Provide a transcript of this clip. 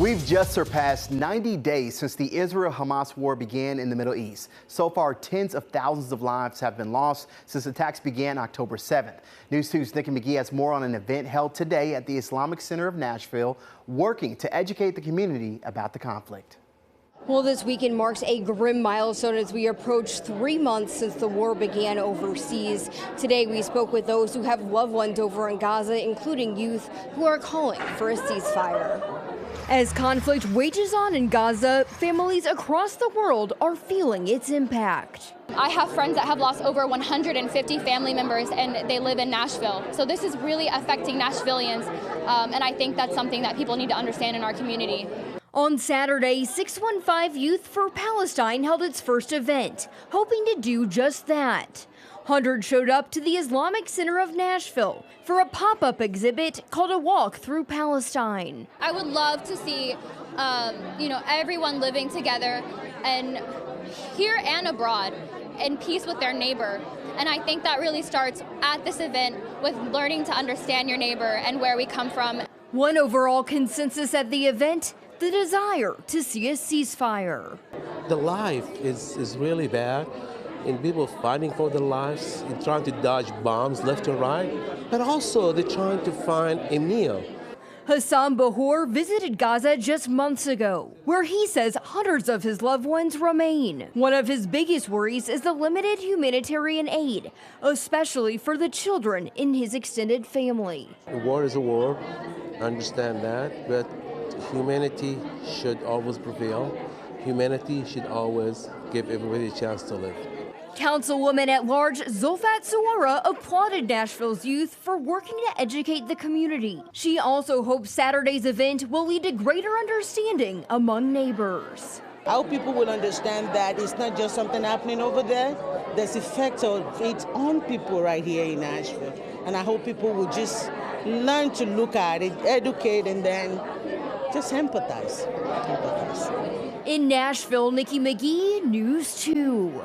We've just surpassed 90 days since the Israel-Hamas war began in the Middle East. So far, tens of thousands of lives have been lost since attacks began October 7th. News 2's Nikki McGee has more on an event held today at the Islamic Center of Nashville, working to educate the community about the conflict. Well, this weekend marks a grim milestone as we approach 3 months since the war began overseas. Today, we spoke with those who have loved ones over in Gaza, including youth who are calling for a ceasefire. As conflict wages on in Gaza, families across the world are feeling its impact. I have friends that have lost over 150 family members, and they live in Nashville. So this is really affecting Nashvillians, and I think that's something that people need to understand in our community. On Saturday, 615 Youth for Palestine held its first event, hoping to do just that. Hundreds showed up to the Islamic Center of Nashville for a pop-up exhibit called A Walk Through Palestine. I would love to see, everyone living together, and here and abroad, in peace with their neighbor. And I think that really starts at this event with learning to understand your neighbor and where we come from. One overall consensus at the event: the desire to see a ceasefire. The life is really bad, and people fighting for their lives and trying to dodge bombs left and right, but also they're trying to find a meal. Hassan Bahor visited Gaza just months ago, where he says hundreds of his loved ones remain. One of his biggest worries is the limited humanitarian aid, especially for the children in his extended family. A war is a war, I understand that, but humanity should always prevail. Humanity should always give everybody a chance to live. Councilwoman at large Zulfat Suara applauded Nashville's youth for working to educate the community. She also hopes Saturday's event will lead to greater understanding among neighbors. I hope people will understand that it's not just something happening over there. There's effects of it on people right here in Nashville. And I hope people will just learn to look at it, educate, and then just empathize. In Nashville, Nikki McGee, News 2.